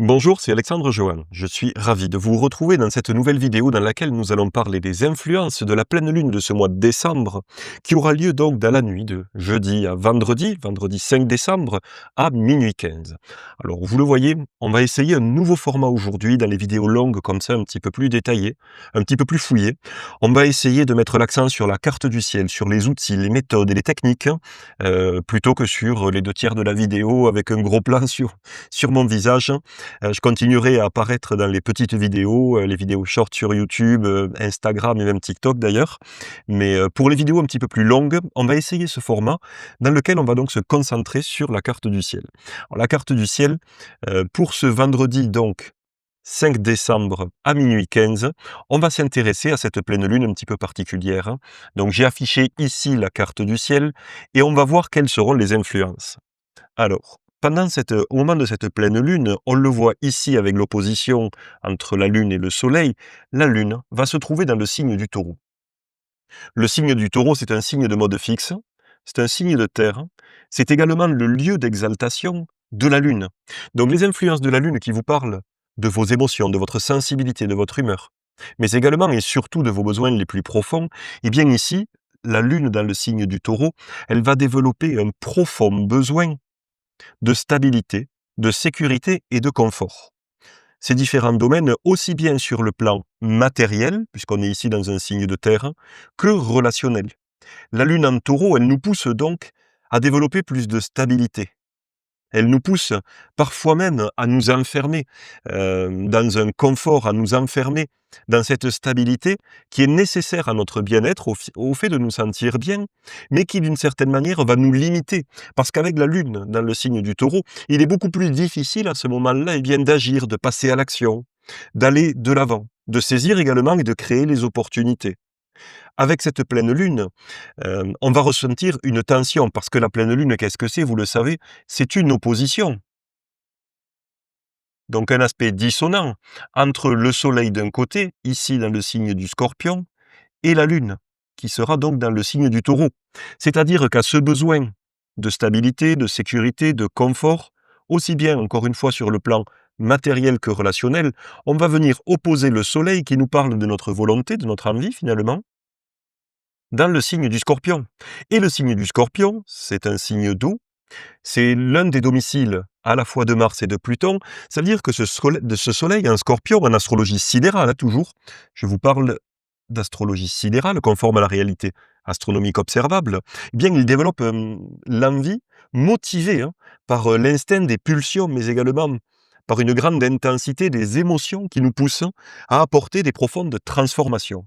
Bonjour, c'est Alexandre Johan. Je suis ravi de vous retrouver dans cette nouvelle vidéo dans laquelle nous allons parler des influences de la pleine lune de ce mois de décembre, qui aura lieu donc dans la nuit de jeudi à vendredi 5 décembre à minuit 15. Alors vous le voyez, on va essayer un nouveau format aujourd'hui dans les vidéos longues comme ça, un petit peu plus détaillées, un petit peu plus fouillées. On va essayer de mettre l'accent sur la carte du ciel, sur les outils, les méthodes et les techniques, plutôt que sur les deux tiers de la vidéo avec un gros plan sur mon visage. Je continuerai à apparaître dans les petites vidéos, les vidéos short sur YouTube, Instagram et même TikTok d'ailleurs. Mais, pour les vidéos un petit peu plus longues, on va essayer ce format dans lequel on va donc se concentrer sur la carte du ciel. Alors la carte du ciel, pour ce vendredi donc 5 décembre à minuit 15, on va s'intéresser à cette pleine lune un petit peu particulière, hein. Donc j'ai affiché ici la carte du ciel et on va voir quelles seront les influences. Alors, au moment de cette pleine lune, on le voit ici avec l'opposition entre la lune et le soleil, la lune va se trouver dans le signe du taureau. Le signe du taureau, c'est un signe de mode fixe, c'est un signe de terre, c'est également le lieu d'exaltation de la lune. Donc les influences de la lune qui vous parlent de vos émotions, de votre sensibilité, de votre humeur, mais également et surtout de vos besoins les plus profonds, et bien ici, la lune dans le signe du taureau, elle va développer un profond besoin de stabilité, de sécurité et de confort. Ces différents domaines, aussi bien sur le plan matériel, puisqu'on est ici dans un signe de terre, que relationnel. La lune en taureau, elle nous pousse donc à développer plus de stabilité, elle nous pousse parfois même à nous enfermer dans un confort, à nous enfermer dans cette stabilité qui est nécessaire à notre bien-être, au fait de nous sentir bien, mais qui d'une certaine manière va nous limiter. Parce qu'avec la lune dans le signe du taureau, il est beaucoup plus difficile à ce moment-là d'agir, de passer à l'action, d'aller de l'avant, de saisir également et de créer les opportunités. Avec cette pleine lune, on va ressentir une tension parce que la pleine lune, qu'est-ce que c'est? Vous le savez, c'est une opposition. Donc un aspect dissonant entre le soleil d'un côté, ici dans le signe du Scorpion, et la lune, qui sera donc dans le signe du Taureau. C'est-à-dire qu'à ce besoin de stabilité, de sécurité, de confort, aussi bien encore une fois sur le plan matériel que relationnel, on va venir opposer le soleil qui nous parle de notre volonté, de notre envie finalement, dans le signe du Scorpion. Et le signe du Scorpion, c'est un signe doux, c'est l'un des domiciles à la fois de Mars et de Pluton. Ça veut dire que ce soleil en Scorpion, en astrologie sidérale, hein, toujours, je vous parle d'astrologie sidérale, conforme à la réalité astronomique observable, eh bien il développe l'envie, motivée hein, par l'instinct des pulsions, mais également par une grande intensité des émotions qui nous poussent à apporter des profondes transformations.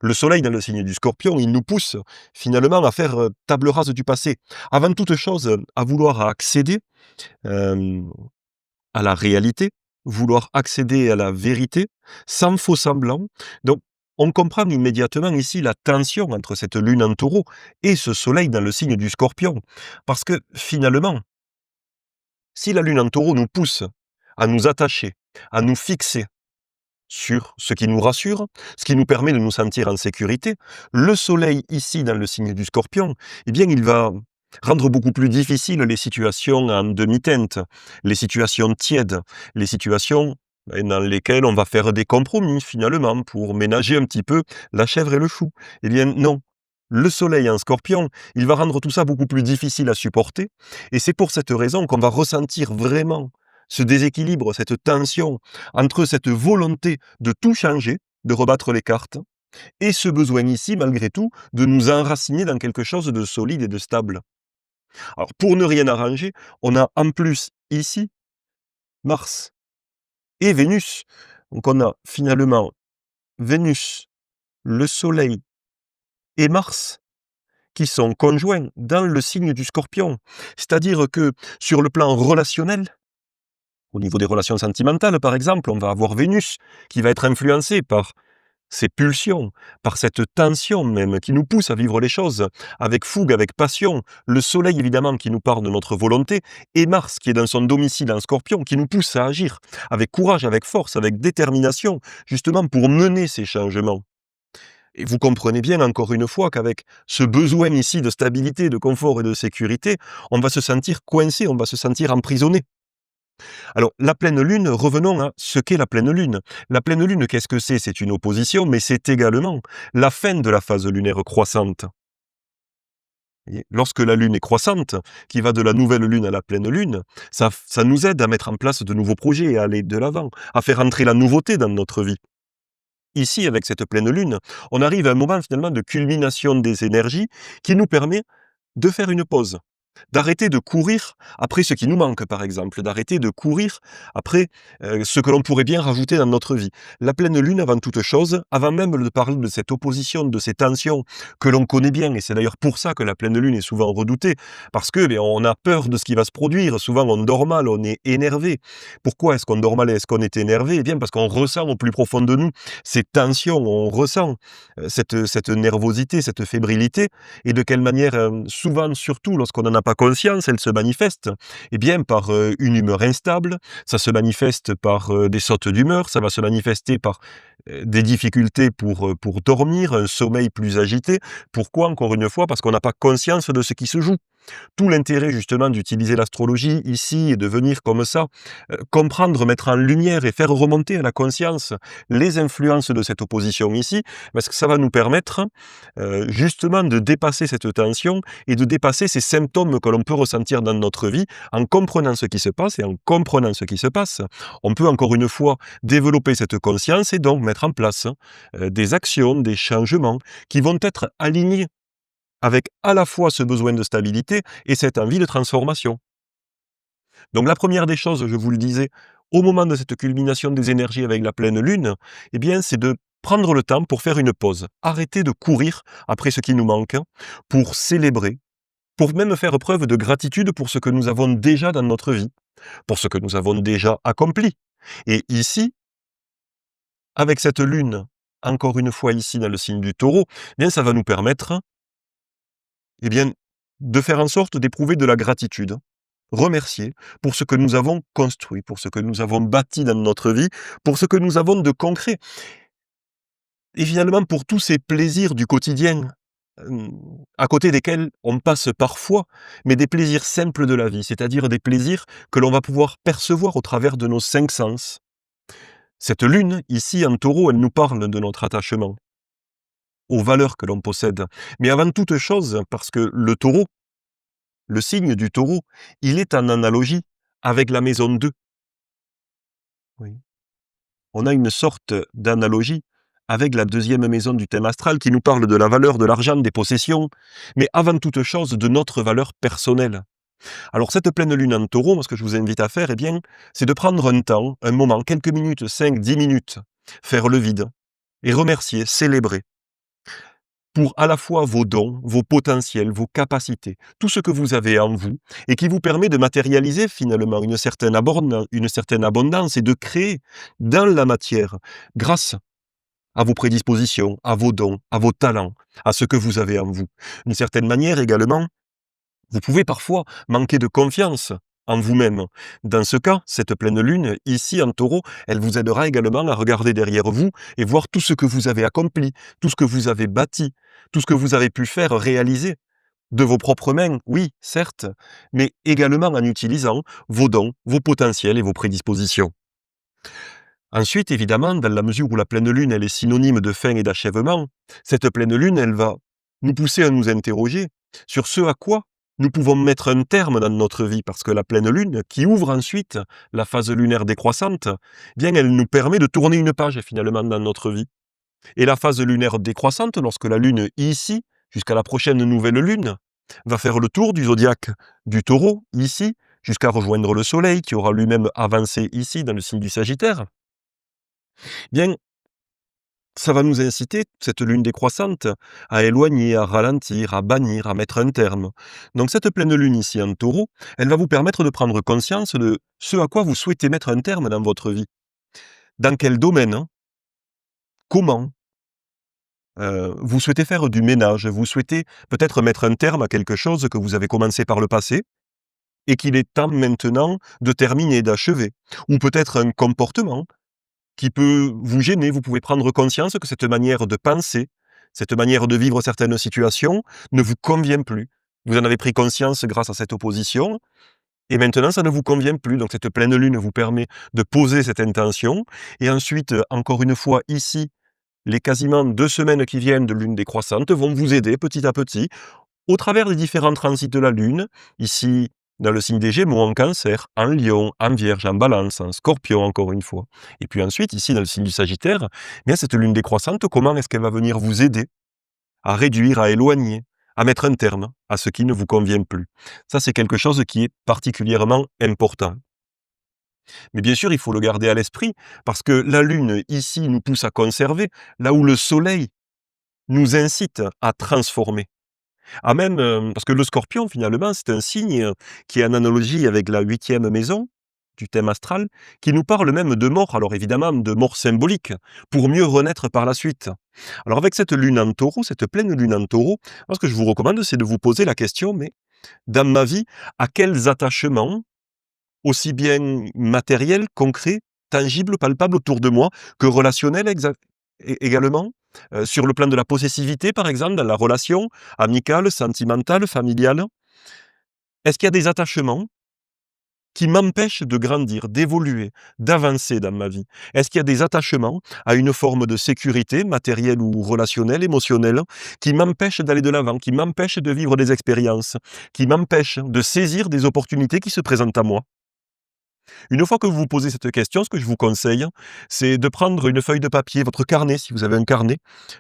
Le soleil dans le signe du Scorpion, il nous pousse finalement à faire table rase du passé. Avant toute chose, à vouloir accéder euh, à la réalité, vouloir accéder à la vérité, sans faux semblant. Donc, on comprend immédiatement ici la tension entre cette lune en taureau et ce soleil dans le signe du Scorpion. Parce que finalement, si la lune en taureau nous pousse à nous attacher, à nous fixer, sur ce qui nous rassure, ce qui nous permet de nous sentir en sécurité. Le soleil ici dans le signe du Scorpion, eh bien il va rendre beaucoup plus difficiles les situations en demi-teinte, les situations tièdes, les situations dans lesquelles on va faire des compromis finalement pour ménager un petit peu la chèvre et le chou. Eh bien non. Le soleil en Scorpion, il va rendre tout ça beaucoup plus difficile à supporter et c'est pour cette raison qu'on va ressentir vraiment ce déséquilibre, cette tension entre cette volonté de tout changer, de rebattre les cartes, et ce besoin ici, malgré tout, de nous enraciner dans quelque chose de solide et de stable. Alors, pour ne rien arranger, on a en plus ici Mars et Vénus. Donc on a finalement Vénus, le Soleil et Mars qui sont conjoints dans le signe du Scorpion. C'est-à-dire que sur le plan relationnel, au niveau des relations sentimentales, par exemple, on va avoir Vénus qui va être influencée par ces pulsions, par cette tension même qui nous pousse à vivre les choses avec fougue, avec passion. Le Soleil, évidemment, qui nous parle de notre volonté, et Mars, qui est dans son domicile en Scorpion, qui nous pousse à agir avec courage, avec force, avec détermination, justement pour mener ces changements. Et vous comprenez bien, encore une fois, qu'avec ce besoin ici de stabilité, de confort et de sécurité, on va se sentir coincé, on va se sentir emprisonné. Alors, la pleine lune, revenons à ce qu'est la pleine lune. La pleine lune, qu'est-ce que c'est? C'est une opposition, mais c'est également la fin de la phase lunaire croissante. Et lorsque la lune est croissante, qui va de la nouvelle lune à la pleine lune, ça nous aide à mettre en place de nouveaux projets et à aller de l'avant, à faire entrer la nouveauté dans notre vie. Ici, avec cette pleine lune, on arrive à un moment finalement de culmination des énergies qui nous permet de faire une pause, d'arrêter de courir après ce qui nous manque, par exemple, d'arrêter de courir après ce que l'on pourrait bien rajouter dans notre vie. La pleine lune, avant toute chose, avant même de parler de cette opposition, de ces tensions que l'on connaît bien, et c'est d'ailleurs pour ça que la pleine lune est souvent redoutée, parce que on a peur de ce qui va se produire, souvent on dort mal, on est énervé. Pourquoi est-ce qu'on dort mal et est-ce qu'on est énervé? Eh bien parce qu'on ressent au plus profond de nous ces tensions, on ressent cette nervosité, cette fébrilité, et de quelle manière, souvent, surtout lorsqu'on n'en a pas conscience, elle se manifeste? Eh bien, par une humeur instable, ça se manifeste par des sautes d'humeur, ça va se manifester par des difficultés pour dormir, un sommeil plus agité. Pourquoi? Encore une fois, parce qu'on n'a pas conscience de ce qui se joue. Tout l'intérêt justement d'utiliser l'astrologie ici et de venir comme ça, comprendre, mettre en lumière et faire remonter à la conscience les influences de cette opposition ici, parce que ça va nous permettre, justement de dépasser cette tension et de dépasser ces symptômes que l'on peut ressentir dans notre vie. En comprenant ce qui se passe et en comprenant ce qui se passe, on peut encore une fois développer cette conscience et donc mettre en place, des actions, des changements qui vont être alignés avec à la fois ce besoin de stabilité et cette envie de transformation. Donc la première des choses, je vous le disais, au moment de cette culmination des énergies avec la pleine lune, eh bien, c'est de prendre le temps pour faire une pause. Arrêter de courir après ce qui nous manque, pour célébrer, pour même faire preuve de gratitude pour ce que nous avons déjà dans notre vie, pour ce que nous avons déjà accompli. Et ici, avec cette lune, encore une fois ici dans le signe du taureau, eh bien, ça va nous permettre, eh bien, de faire en sorte d'éprouver de la gratitude. Remercier pour ce que nous avons construit, pour ce que nous avons bâti dans notre vie, pour ce que nous avons de concret et finalement pour tous ces plaisirs du quotidien, à côté desquels on passe parfois, mais des plaisirs simples de la vie, c'est-à-dire des plaisirs que l'on va pouvoir percevoir au travers de nos 5 sens. Cette lune, ici en taureau, elle nous parle de notre attachement, aux valeurs que l'on possède. Mais avant toute chose, parce que le taureau, le signe du taureau, il est en analogie avec la maison 2. Oui. On a une sorte d'analogie avec la deuxième maison du thème astral qui nous parle de la valeur de l'argent, des possessions, mais avant toute chose de notre valeur personnelle. Alors cette pleine lune en taureau, moi ce que je vous invite à faire, eh bien, c'est de prendre un temps, un moment, quelques minutes, 5, 10 minutes, faire le vide et remercier, célébrer pour à la fois vos dons, vos potentiels, vos capacités, tout ce que vous avez en vous et qui vous permet de matérialiser finalement une certaine abondance et de créer dans la matière grâce à vos prédispositions, à vos dons, à vos talents, à ce que vous avez en vous. D'une certaine manière également, vous pouvez parfois manquer de confiance en vous-même. Dans ce cas, cette pleine lune, ici en taureau, elle vous aidera également à regarder derrière vous et voir tout ce que vous avez accompli, tout ce que vous avez bâti, tout ce que vous avez pu faire réaliser de vos propres mains, oui, certes, mais également en utilisant vos dons, vos potentiels et vos prédispositions. Ensuite, évidemment, dans la mesure où la pleine lune, elle est synonyme de fin et d'achèvement, cette pleine lune, elle va nous pousser à nous interroger sur ce à quoi nous pouvons mettre un terme dans notre vie, parce que la pleine lune, qui ouvre ensuite la phase lunaire décroissante, eh bien, elle nous permet de tourner une page finalement dans notre vie. Et la phase lunaire décroissante, lorsque la lune ici, jusqu'à la prochaine nouvelle lune, va faire le tour du zodiaque du taureau, ici, jusqu'à rejoindre le soleil, qui aura lui-même avancé ici, dans le signe du Sagittaire, bien, ça va nous inciter, cette lune décroissante, à éloigner, à ralentir, à bannir, à mettre un terme. Donc cette pleine lune ici en taureau, elle va vous permettre de prendre conscience de ce à quoi vous souhaitez mettre un terme dans votre vie. Dans quel domaine, hein, comment, vous souhaitez faire du ménage, vous souhaitez peut-être mettre un terme à quelque chose que vous avez commencé par le passé et qu'il est temps maintenant de terminer, d'achever. Ou peut-être un comportement qui peut vous gêner. Vous pouvez prendre conscience que cette manière de penser, cette manière de vivre certaines situations ne vous convient plus. Vous en avez pris conscience grâce à cette opposition Et maintenant, ça ne vous convient plus. Donc cette pleine lune vous permet de poser cette intention et ensuite, encore une fois, ici, les quasiment 2 semaines qui viennent de lune décroissante vont vous aider petit à petit, au travers des différents transits de la lune, ici dans le signe des Gémeaux, en Cancer, en Lion, en Vierge, en Balance, en Scorpion encore une fois. Et puis ensuite, ici dans le signe du Sagittaire, eh bien cette lune décroissante, comment est-ce qu'elle va venir vous aider à réduire, à éloigner, à mettre un terme à ce qui ne vous convient plus. Ça, c'est quelque chose qui est particulièrement important. Mais bien sûr, il faut le garder à l'esprit, parce que la Lune, ici, nous pousse à conserver, là où le Soleil nous incite à transformer. Ah même, parce que le Scorpion, finalement, c'est un signe qui est en analogie avec la 8e maison du thème astral, qui nous parle même de mort, alors évidemment de mort symbolique, pour mieux renaître par la suite. Alors avec cette lune en taureau, cette pleine lune en taureau, moi ce que je vous recommande, c'est de vous poser la question, mais dans ma vie, à quels attachements, aussi bien matériels, concrets, tangibles, palpables autour de moi, que relationnels également, sur le plan de la possessivité par exemple, dans la relation amicale, sentimentale, familiale. Est-ce qu'il y a des attachements qui m'empêche de grandir, d'évoluer, d'avancer dans ma vie? Est-ce qu'il y a des attachements à une forme de sécurité matérielle ou relationnelle, émotionnelle, qui m'empêchent d'aller de l'avant, qui m'empêchent de vivre des expériences, qui m'empêchent de saisir des opportunités qui se présentent à moi? Une fois que vous vous posez cette question, ce que je vous conseille, c'est de prendre une feuille de papier, votre carnet, si vous avez un carnet,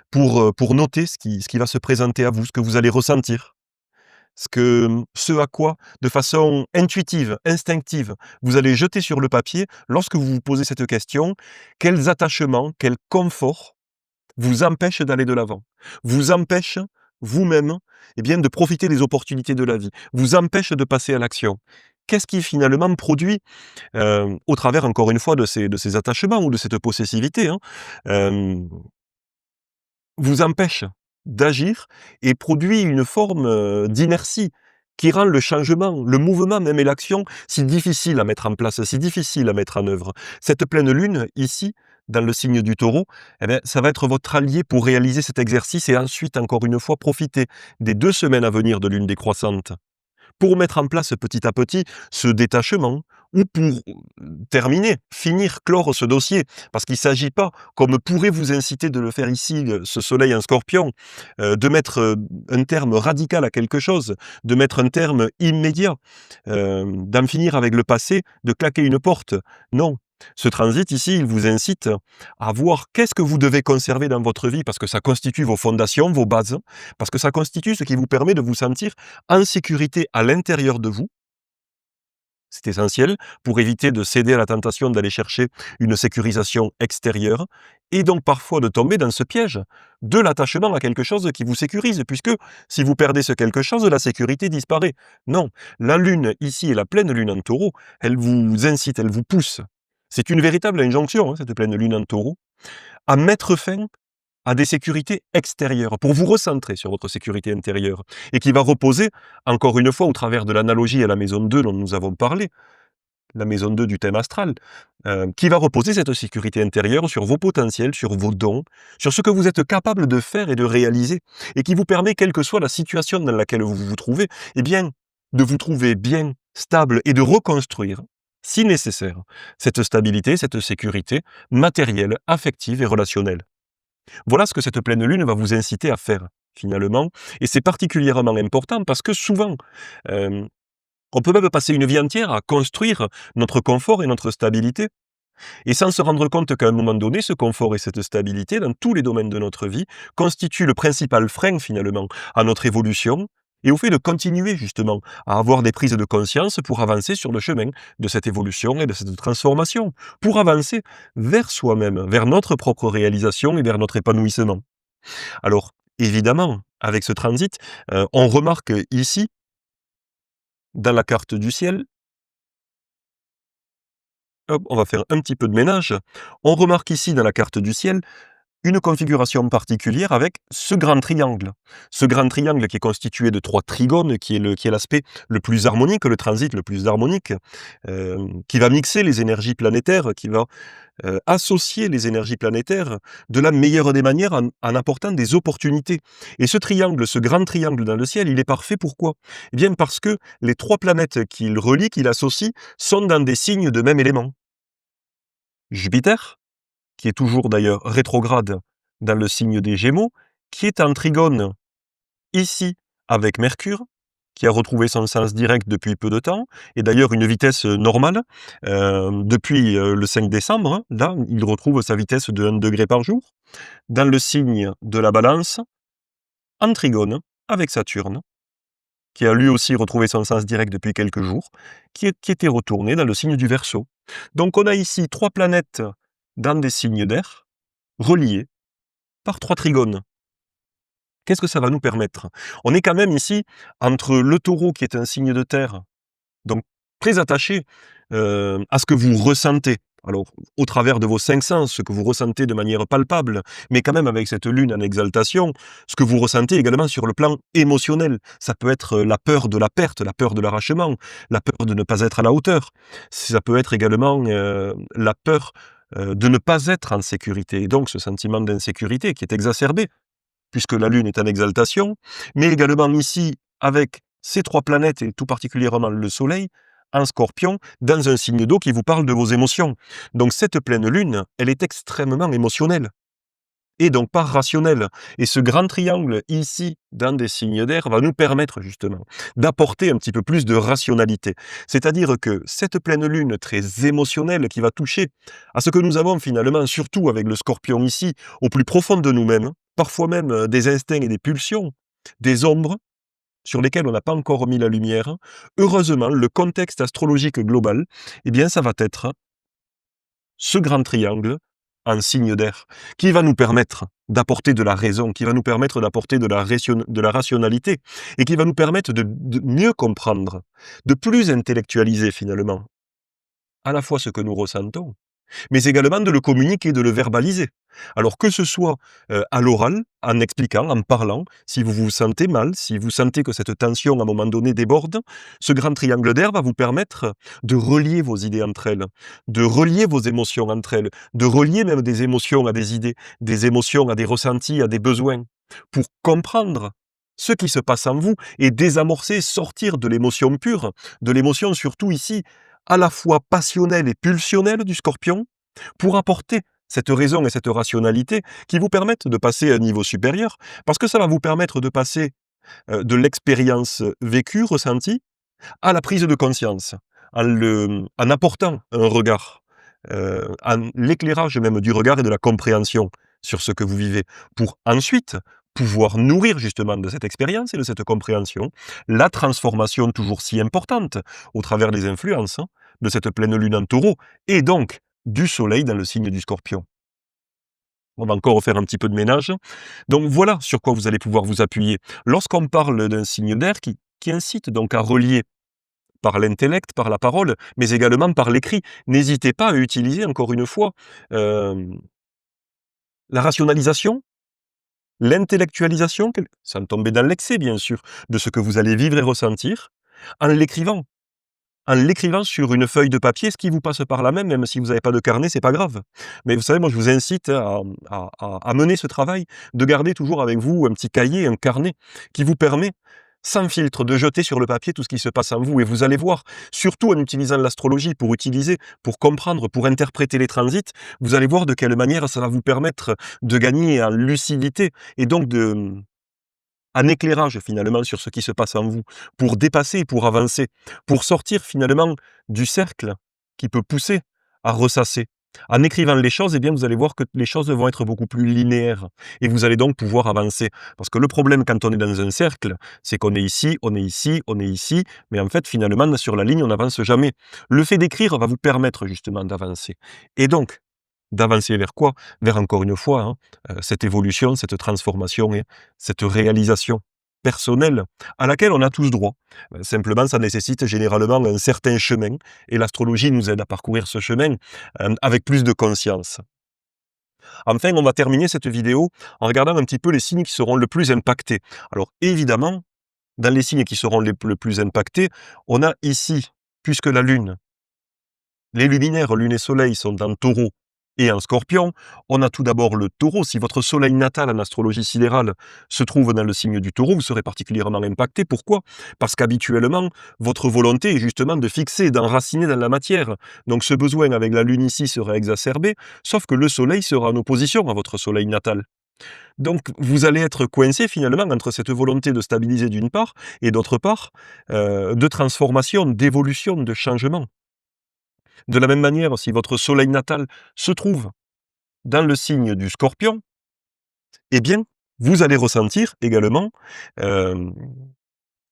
pour noter ce qui va se présenter à vous, ce que vous allez ressentir. Ce à quoi, de façon intuitive, instinctive, vous allez jeter sur le papier lorsque vous vous posez cette question: quels attachements, quel confort vous empêchent d'aller de l'avant? Vous empêchent, vous-même, eh bien, de profiter des opportunités de la vie, vous empêchent de passer à l'action? Qu'est-ce qui finalement produit, au travers encore une fois de ces attachements ou de cette possessivité, hein, hem vous empêche d'agir et produit une forme, d'inertie qui rend le changement, le mouvement même et l'action si difficile à mettre en place, si difficile à mettre en œuvre. Cette pleine lune, ici, dans le signe du Taureau, eh beh, ça va être votre allié pour réaliser cet exercice et ensuite, encore une fois, profiter des 2 semaines à venir de lune décroissante pour mettre en place petit à petit ce détachement ou pour terminer, finir, clore ce dossier. Parce qu'il ne s'agit pas, comme pourrait vous inciter de le faire ici, ce soleil en scorpion, de mettre un terme radical à quelque chose, de mettre un terme immédiat, d'en finir avec le passé, de claquer une porte. Non. Ce transit ici, il vous incite à voir qu'est-ce que vous devez conserver dans votre vie parce que ça constitue vos fondations, vos bases, parce que ça constitue ce qui vous permet de vous sentir en sécurité à l'intérieur de vous. C'est essentiel pour éviter de céder à la tentation d'aller chercher une sécurisation extérieure et donc parfois de tomber dans ce piège de l'attachement à quelque chose qui vous sécurise, puisque si vous perdez ce quelque chose, la sécurité disparaît. Non, la lune ici et la pleine lune en taureau, elle vous incite, elle vous pousse. C'est une véritable injonction, hein, cette pleine lune en taureau, à mettre fin à des sécurités extérieures, pour vous recentrer sur votre sécurité intérieure, et qui va reposer, encore une fois, au travers de l'analogie à la maison 2 dont nous avons parlé, la maison 2 du thème astral, qui va reposer cette sécurité intérieure sur vos potentiels, sur vos dons, sur ce que vous êtes capable de faire et de réaliser, et qui vous permet, quelle que soit la situation dans laquelle vous vous trouvez, eh bien, de vous trouver bien, stable et de reconstruire, si nécessaire, cette stabilité, cette sécurité matérielle, affective et relationnelle. Voilà ce que cette pleine lune va vous inciter à faire, finalement. Et c'est particulièrement important parce que souvent, hem, on peut même passer une vie entière à construire notre confort et notre stabilité et sans se rendre compte qu'à un moment donné, ce confort et cette stabilité, dans tous les domaines de notre vie, constituent le principal frein, finalement, à notre évolution et au fait de continuer, justement, à avoir des prises de conscience pour avancer sur le chemin de cette évolution et de cette transformation, pour avancer vers soi-même, vers notre propre réalisation et vers notre épanouissement. Alors, évidemment, avec ce transit, on remarque ici, dans la carte du ciel, hop, on va faire un petit peu de ménage. On remarque ici, dans la carte du ciel, une configuration particulière avec ce grand triangle. Ce grand triangle qui est constitué de 3 trigones, qui est l'aspect le plus harmonique, le transit le plus harmonique, qui va mixer les énergies planétaires, qui va associer les énergies planétaires de la meilleure des manières en apportant des opportunités. Et ce triangle, ce grand triangle dans le ciel, il est parfait. Pourquoi? Eh bien parce que les 3 planètes qu'il relie, qu'il associe, sont dans des signes de même élément. Jupiter, qui est toujours d'ailleurs rétrograde dans le signe des Gémeaux, qui est en trigone ici avec Mercure, qui a retrouvé son sens direct depuis peu de temps, et d'ailleurs une vitesse normale. Depuis le 5 décembre, hein, là, il retrouve sa vitesse de 1 degré par jour, dans le signe de la Balance, en trigone avec Saturne, qui a lui aussi retrouvé son sens direct depuis quelques jours, qui était retourné dans le signe du Verseau. Donc on a ici 3 planètes dans des signes d'air, reliées par 3 trigones. Qu'est-ce que ça va nous permettre? On est quand même ici entre le Taureau, qui est un signe de terre, donc très attaché à ce que vous ressentez. Alors, au travers de vos 5 sens, ce que vous ressentez de manière palpable, mais quand même avec cette lune en exaltation, ce que vous ressentez également sur le plan émotionnel. Ça peut être la peur de la perte, la peur de l'arrachement, la peur de ne pas être à la hauteur. Ça peut être également la peur de ne pas être en sécurité. Et donc, ce sentiment d'insécurité qui est exacerbé puisque la Lune est en exaltation, mais également ici, avec ces 3 planètes, et tout particulièrement le Soleil, en Scorpion, dans un signe d'eau qui vous parle de vos émotions. Donc cette pleine Lune, elle est extrêmement émotionnelle, et donc pas rationnelle. Et ce grand triangle, ici, dans des signes d'air, va nous permettre justement d'apporter un petit peu plus de rationalité. C'est-à-dire que cette pleine Lune très émotionnelle qui va toucher à ce que nous avons finalement, surtout avec le Scorpion ici, au plus profond de nous-mêmes, parfois même des instincts et des pulsions, des ombres sur lesquelles on n'a pas encore mis la lumière. Heureusement, le contexte astrologique global, eh bien, ça va être ce grand triangle en signe d'air, qui va nous permettre d'apporter de la raison, qui va nous permettre d'apporter de la rationalité, et qui va nous permettre de mieux comprendre, de plus intellectualiser finalement, à la fois ce que nous ressentons, mais également de le communiquer, de le verbaliser. Alors que ce soit à l'oral, en expliquant, en parlant, si vous vous sentez mal, si vous sentez que cette tension à un moment donné déborde, ce grand triangle d'air va vous permettre de relier vos idées entre elles, de relier vos émotions entre elles, de relier même des émotions à des idées, des émotions à des ressentis, à des besoins, pour comprendre ce qui se passe en vous et désamorcer, sortir de l'émotion pure, de l'émotion surtout ici, à la fois passionnelle et pulsionnelle du Scorpion, pour apporter cette raison et cette rationalité qui vous permettent de passer à un niveau supérieur, parce que ça va vous permettre de passer de l'expérience vécue, ressentie, à la prise de conscience, en apportant un regard, en l'éclairage même du regard et de la compréhension sur ce que vous vivez, pour ensuite pouvoir nourrir justement de cette expérience et de cette compréhension la transformation toujours si importante au travers des influences de cette pleine lune en taureau, et donc du soleil dans le signe du Scorpion. On va encore faire un petit peu de ménage. Donc voilà sur quoi vous allez pouvoir vous appuyer. Lorsqu'on parle d'un signe d'air qui incite donc à relier par l'intellect, par la parole, mais également par l'écrit, n'hésitez pas à utiliser encore une fois euh, la rationalisation, l'intellectualisation, sans tomber dans l'excès bien sûr, de ce que vous allez vivre et ressentir, en l'écrivant. En l'écrivant sur une feuille de papier, ce qui vous passe par la main, même si vous n'avez pas de carnet, c'est pas grave. Mais vous savez, moi je vous incite à mener ce travail, de garder toujours avec vous un petit cahier, un carnet, qui vous permet, sans filtre, de jeter sur le papier tout ce qui se passe en vous. Et vous allez voir, surtout en utilisant l'astrologie pour comprendre, pour interpréter les transits, vous allez voir de quelle manière ça va vous permettre de gagner en lucidité et donc un éclairage finalement sur ce qui se passe en vous, pour dépasser et pour avancer, pour sortir finalement du cercle qui peut pousser à ressasser. En écrivant les choses, eh bien, vous allez voir que les choses vont être beaucoup plus linéaires et vous allez donc pouvoir avancer. Parce que le problème quand on est dans un cercle, c'est qu'on est ici, on est ici, on est ici, mais en fait finalement sur la ligne on n'avance jamais. Le fait d'écrire va vous permettre justement d'avancer. Et donc, d'avancer vers quoi? Vers encore une fois, cette évolution, cette transformation et cette réalisation personnelle à laquelle on a tous droit. Simplement, ça nécessite généralement un certain chemin et l'astrologie nous aide à parcourir ce chemin avec plus de conscience. Enfin, on va terminer cette vidéo en regardant un petit peu les signes qui seront le plus impactés. Alors évidemment, dans les signes qui seront le plus impactés, on a ici, puisque la Lune, les luminaires Lune et Soleil sont en Taureau et en Scorpion, on a tout d'abord le Taureau. Si votre Soleil natal en astrologie sidérale se trouve dans le signe du Taureau, vous serez particulièrement impacté. Pourquoi? Parce qu'habituellement, votre volonté est justement de fixer, d'enraciner dans la matière. Donc ce besoin avec la Lune ici sera exacerbé, sauf que le Soleil sera en opposition à votre Soleil natal. Donc vous allez être coincé finalement entre cette volonté de stabiliser d'une part, et d'autre part, de transformation, d'évolution, de changement. De la même manière, si votre soleil natal se trouve dans le signe du Scorpion, eh bien, vous allez ressentir également hem,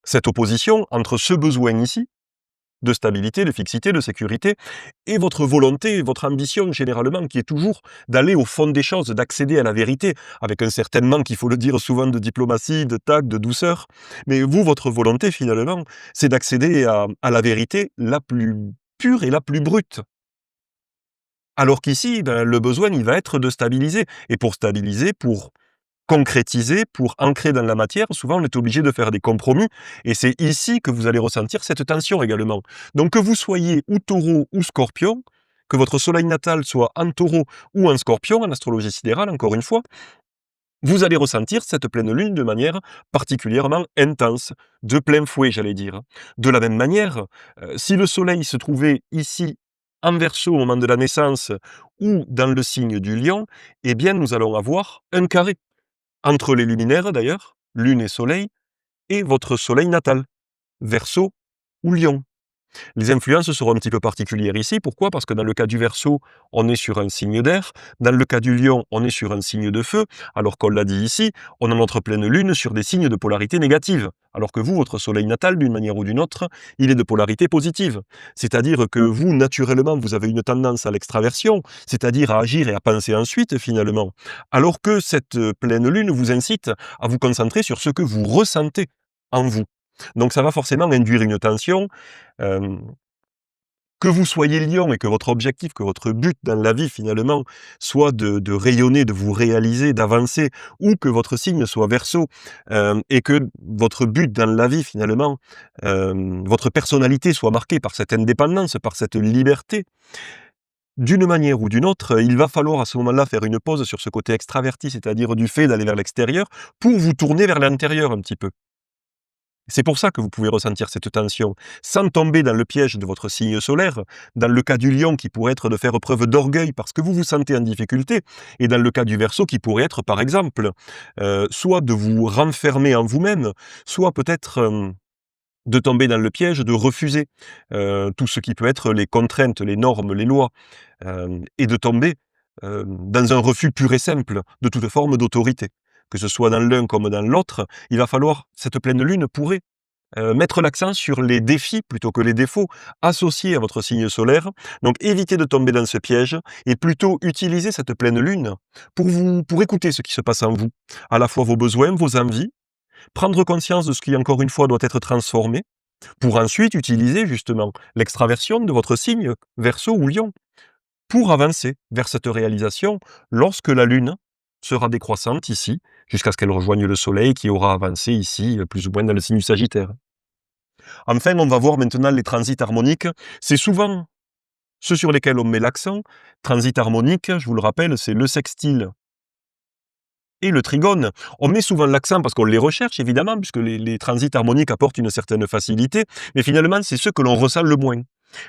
cette opposition entre ce besoin ici, de stabilité, de fixité, de sécurité, et votre volonté, votre ambition généralement, qui est toujours d'aller au fond des choses, d'accéder à la vérité, avec un certain manque, il faut le dire souvent, de diplomatie, de tact, de douceur. Mais vous, votre volonté finalement, c'est d'accéder à la vérité la plus pure et la plus brute. Alors qu'ici, ben, le besoin, il va être de stabiliser. Et pour stabiliser, pour concrétiser, pour ancrer dans la matière, souvent on est obligé de faire des compromis. Et c'est ici que vous allez ressentir cette tension également. Donc que vous soyez ou taureau ou scorpion, que votre soleil natal soit en taureau ou en scorpion, en astrologie sidérale, encore une fois, vous allez ressentir cette pleine lune de manière particulièrement intense, de plein fouet, j'allais dire. De la même manière, si le soleil se trouvait ici en Verseau au moment de la naissance ou dans le signe du lion, eh bien nous allons avoir un carré entre les luminaires d'ailleurs, lune et soleil, et votre soleil natal, Verseau ou lion. Les influences seront un petit peu particulières ici. Pourquoi? Parce que dans le cas du Verseau, on est sur un signe d'air. Dans le cas du Lion, on est sur un signe de feu. Alors qu'on l'a dit ici, on a notre pleine lune sur des signes de polarité négative. Alors que vous, votre soleil natal, d'une manière ou d'une autre, il est de polarité positive. C'est-à-dire que vous, naturellement, vous avez une tendance à l'extraversion, c'est-à-dire à agir et à penser ensuite, finalement. Alors que cette pleine lune vous incite à vous concentrer sur ce que vous ressentez en vous. Donc ça va forcément induire une tension. euh, que vous soyez lion et que votre objectif, que votre but dans la vie finalement soit de rayonner, de vous réaliser, d'avancer, ou que votre signe soit Verseau, et que votre but dans la vie finalement, votre personnalité soit marquée par cette indépendance, par cette liberté, d'une manière ou d'une autre, il va falloir à ce moment-là faire une pause sur ce côté extraverti, c'est-à-dire du fait d'aller vers l'extérieur, pour vous tourner vers l'intérieur un petit peu. C'est pour ça que vous pouvez ressentir cette tension, sans tomber dans le piège de votre signe solaire, dans le cas du lion qui pourrait être de faire preuve d'orgueil parce que vous vous sentez en difficulté, et dans le cas du Verseau qui pourrait être par exemple, soit de vous renfermer en vous-même, soit peut-être de tomber dans le piège de refuser tout ce qui peut être les contraintes, les normes, les lois, et de tomber dans un refus pur et simple de toute forme d'autorité. Que ce soit dans l'un comme dans l'autre, il va falloir, cette pleine lune pourrait mettre l'accent sur les défis plutôt que les défauts associés à votre signe solaire. Donc évitez de tomber dans ce piège et plutôt utiliser cette pleine lune pour écouter ce qui se passe en vous, à la fois vos besoins, vos envies, prendre conscience de ce qui encore une fois doit être transformé, pour ensuite utiliser justement l'extraversion de votre signe Verseau ou Lion pour avancer vers cette réalisation lorsque la Lune sera décroissante ici, jusqu'à ce qu'elle rejoigne le Soleil qui aura avancé ici, plus ou moins dans le signe du Sagittaire. Enfin, on va voir maintenant les transits harmoniques. C'est souvent ceux sur lesquels on met l'accent. Transit harmonique, je vous le rappelle, c'est le sextile et le trigone. On met souvent l'accent parce qu'on les recherche, évidemment, puisque les transits harmoniques apportent une certaine facilité, mais finalement, c'est ceux que l'on ressent le moins.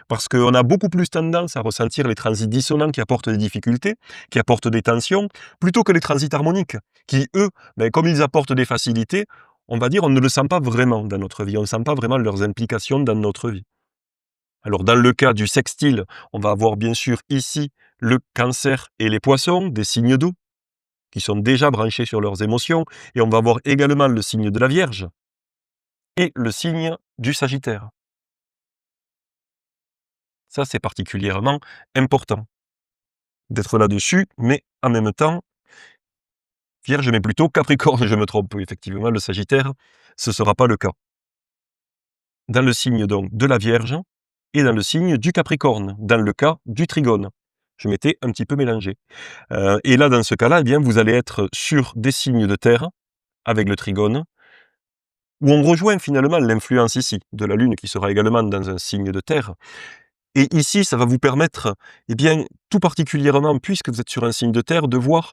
Parce qu'on a beaucoup plus tendance à ressentir les transits dissonants qui apportent des difficultés, qui apportent des tensions, plutôt que les transits harmoniques, qui, eux, ben, comme ils apportent des facilités, on va dire, on ne le sent pas vraiment dans notre vie, on ne sent pas vraiment leurs implications dans notre vie. Alors, dans le cas du sextile, on va avoir bien sûr ici le Cancer et les Poissons, des signes d'eau, qui sont déjà branchés sur leurs émotions, et on va avoir également le signe de la Vierge et le signe du Sagittaire. Ça, c'est particulièrement important d'être là-dessus, mais en même temps, Vierge, mais plutôt Capricorne, je me trompe, oui, effectivement, le Sagittaire, ce ne sera pas le cas. Dans le signe donc de la Vierge et dans le signe du Capricorne, dans le cas du Trigone. Je m'étais un petit peu mélangé. Et là, dans ce cas-là, eh bien, vous allez être sur des signes de terre, avec le trigone, où on rejoint finalement l'influence ici, de la Lune qui sera également dans un signe de terre. Et ici, ça va vous permettre, eh bien, tout particulièrement, puisque vous êtes sur un signe de terre, de voir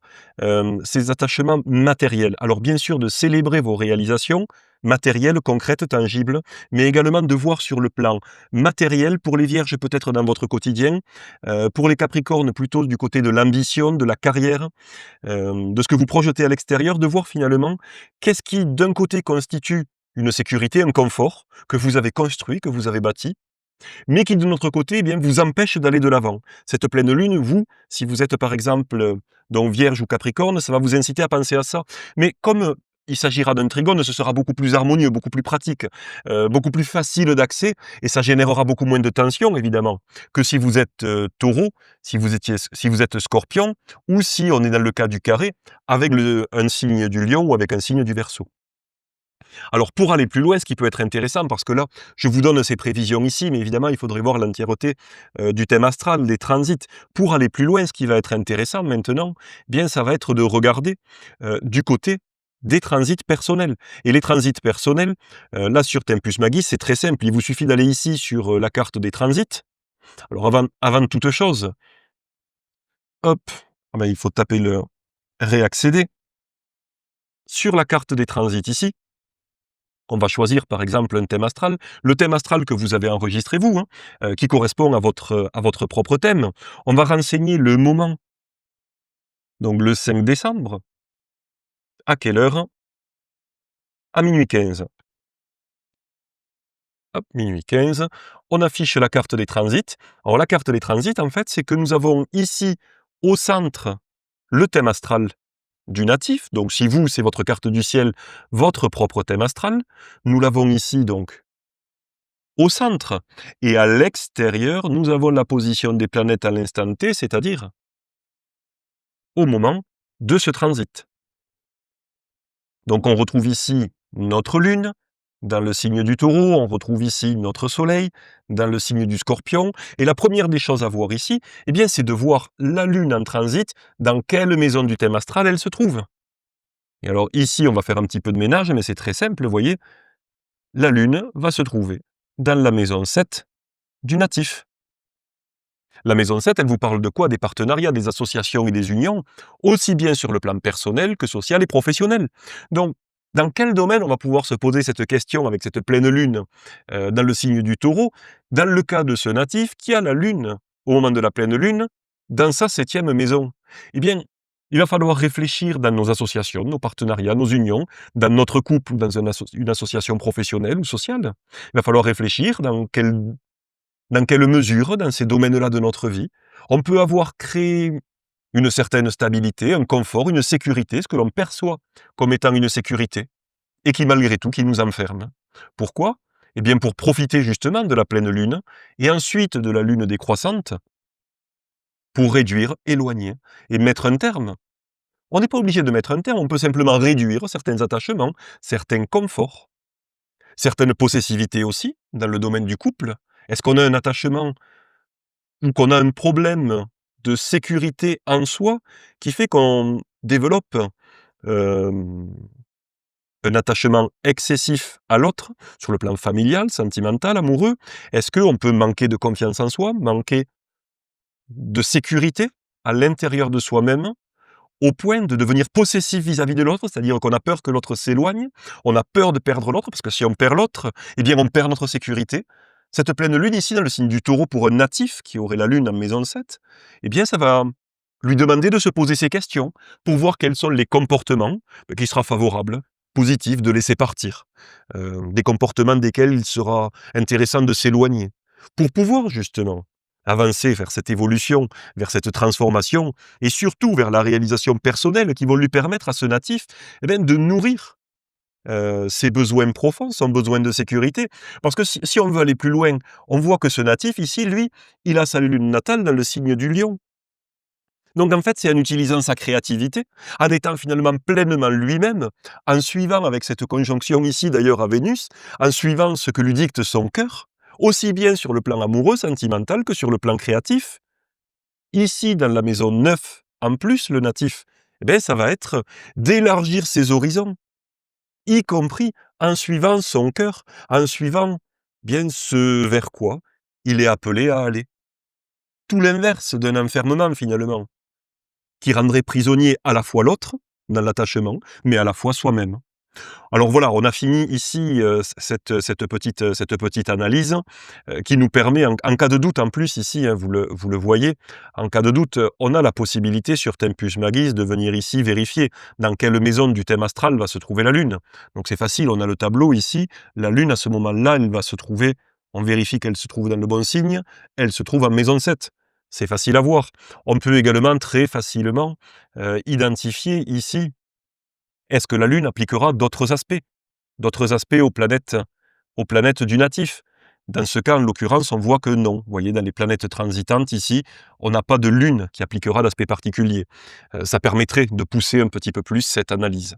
ces attachements matériels. Alors bien sûr, de célébrer vos réalisations matérielles, concrètes, tangibles, mais également de voir sur le plan matériel, pour les vierges peut-être dans votre quotidien, pour les capricornes plutôt du côté de l'ambition, de la carrière, de ce que vous projetez à l'extérieur, de voir finalement qu'est-ce qui d'un côté constitue une sécurité, un confort que vous avez construit, que vous avez bâti, mais qui de notre côté, eh bien, vous empêche d'aller de l'avant. Cette pleine lune, vous, si vous êtes par exemple donc Vierge ou Capricorne, ça va vous inciter à penser à ça. Mais comme il s'agira d'un trigone, ce sera beaucoup plus harmonieux, beaucoup plus pratique, beaucoup plus facile d'accès, et ça générera beaucoup moins de tension, évidemment, que si vous êtes Taureau, si vous êtes Scorpion, ou si on est dans le cas du carré, avec un signe du Lion ou avec un signe du Verseau. Alors pour aller plus loin, ce qui peut être intéressant, parce que là, je vous donne ces prévisions ici, mais évidemment, il faudrait voir l'entièreté du thème astral, des transits. Pour aller plus loin, ce qui va être intéressant maintenant, eh bien, ça va être de regarder du côté des transits personnels. Et les transits personnels, là sur Tempus Magis, c'est très simple. Il vous suffit d'aller ici sur la carte des transits. Alors avant toute chose, hop, ah ben, il faut taper le réaccéder. Sur la carte des transits ici, on va choisir par exemple un thème astral, le thème astral que vous avez enregistré vous, hein, qui correspond à votre propre thème. On va renseigner le moment, donc le 5 décembre, à quelle heure? À minuit 15. Hop, minuit 15. On affiche la carte des transits. Alors la carte des transits, en fait, c'est que nous avons ici au centre le thème astral du natif. Donc si vous, c'est votre carte du ciel, votre propre thème astral. Nous l'avons ici donc au centre. Et à l'extérieur, nous avons la position des planètes à l'instant T, c'est-à-dire au moment de ce transit. Donc on retrouve ici notre Lune, dans le signe du Taureau, on retrouve ici notre Soleil, dans le signe du Scorpion. Et la première des choses à voir ici, eh bien, c'est de voir la Lune en transit, dans quelle maison du thème astral elle se trouve. Et alors ici, on va faire un petit peu de ménage, mais c'est très simple, vous voyez, la Lune va se trouver dans la maison 7 du natif. La maison 7, elle vous parle de quoi? Des partenariats, des associations et des unions, aussi bien sur le plan personnel que social et professionnel. Donc, dans quel domaine on va pouvoir se poser cette question avec cette pleine lune dans le signe du Taureau, dans le cas de ce natif qui a la lune, au moment de la pleine lune, dans sa 7e maison? Eh bien, il va falloir réfléchir dans nos associations, nos partenariats, nos unions, dans notre couple ou dans une association professionnelle ou sociale. Il va falloir réfléchir dans quelle mesure, dans ces domaines-là de notre vie, on peut avoir créé une certaine stabilité, un confort, une sécurité, ce que l'on perçoit comme étant une sécurité, et qui malgré tout, qui nous enferme. Pourquoi? Eh bien pour profiter justement de la pleine lune, et ensuite de la lune décroissante, pour réduire, éloigner, et mettre un terme. On n'est pas obligé de mettre un terme, on peut simplement réduire certains attachements, certains conforts, certaines possessivités aussi, dans le domaine du couple. Est-ce qu'on a un attachement ou qu'on a un problème de sécurité en soi qui fait qu'on développe hem, un attachement excessif à l'autre, sur le plan familial, sentimental, amoureux? Est-ce qu'on peut manquer de confiance en soi, manquer de sécurité à l'intérieur de soi-même, au point de devenir possessif vis-à-vis de l'autre? C'est-à-dire qu'on a peur que l'autre s'éloigne, on a peur de perdre l'autre, parce que si on perd l'autre, eh bien on perd notre sécurité. Cette pleine lune ici, dans le signe du Taureau, pour un natif qui aurait la lune en maison 7, eh bien ça va lui demander de se poser ces questions pour voir quels sont les comportements qui sera favorable, positif de laisser partir, des comportements desquels il sera intéressant de s'éloigner, pour pouvoir justement avancer vers cette évolution, vers cette transformation, et surtout vers la réalisation personnelle qui vont lui permettre à ce natif de nourrir ses besoins profonds, son besoin de sécurité. Parce que si on veut aller plus loin, on voit que ce natif ici, lui, il a sa lune natale dans le signe du lion. Donc en fait, c'est en utilisant sa créativité, en étant finalement pleinement lui-même, en suivant avec cette conjonction ici d'ailleurs à Vénus, en suivant ce que lui dicte son cœur, aussi bien sur le plan amoureux, sentimental, que sur le plan créatif, Ici, dans la maison 9, en plus, le natif, eh ben, ça va être d'élargir ses horizons, y compris en suivant son cœur, en suivant bien ce vers quoi il est appelé à aller. Tout l'inverse d'un enfermement finalement, qui rendrait prisonnier à la fois l'autre, dans l'attachement, mais à la fois soi-même. Alors voilà, on a fini ici cette petite analyse qui nous permet, en cas de doute, en plus ici, hein, vous le voyez, en cas de doute, on a la possibilité sur Tempus Magis de venir ici vérifier dans quelle maison du thème astral va se trouver la Lune. Donc c'est facile, on a le tableau ici, la Lune à ce moment-là, elle va se trouver, on vérifie qu'elle se trouve dans le bon signe, elle se trouve en maison 7. C'est facile à voir. On peut également très facilement identifier ici, est-ce que la Lune appliquera d'autres aspects aux planètes du natif? Dans ce cas, en l'occurrence, on voit que non. Vous voyez, dans les planètes transitantes, ici, on n'a pas de Lune qui appliquera d'aspect particulier. Ça permettrait de pousser un petit peu plus cette analyse.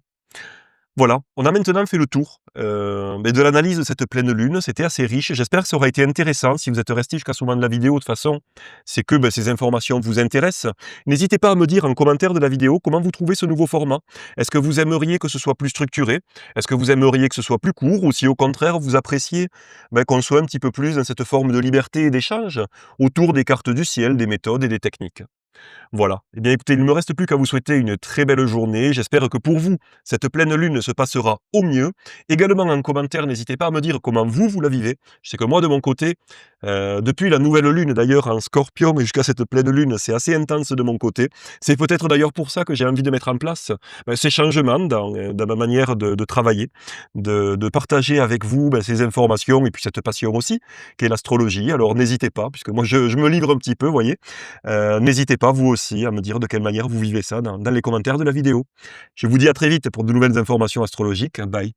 Voilà, on a maintenant fait le tour mais de l'analyse de cette pleine lune. C'était assez riche. J'espère que ça aura été intéressant. Si vous êtes resté jusqu'à ce moment de la vidéo, de toute façon, c'est que ces informations vous intéressent. N'hésitez pas à me dire en commentaire de la vidéo comment vous trouvez ce nouveau format. Est-ce que vous aimeriez que ce soit plus structuré? Est-ce que vous aimeriez que ce soit plus court? Ou si au contraire, vous appréciez qu'on soit un petit peu plus dans cette forme de liberté et d'échange autour des cartes du ciel, des méthodes et des techniques? Voilà. Eh bien écoutez, il ne me reste plus qu'à vous souhaiter une très belle journée. J'espère que pour vous, cette pleine lune se passera au mieux. Également en commentaire, n'hésitez pas à me dire comment vous la vivez. Je sais que moi, de mon côté, depuis la nouvelle lune d'ailleurs en Scorpion et jusqu'à cette pleine lune, c'est assez intense de mon côté. C'est peut-être d'ailleurs pour ça que j'ai envie de mettre en place ces changements dans ma manière de travailler, de partager avec vous ces informations et puis cette passion aussi, qui est l'astrologie. Alors n'hésitez pas, puisque moi je me livre un petit peu, vous voyez. N'hésitez pas, vous aussi, à me dire de quelle manière vous vivez ça dans les commentaires de la vidéo. Je vous dis à très vite pour de nouvelles informations astrologiques. Bye.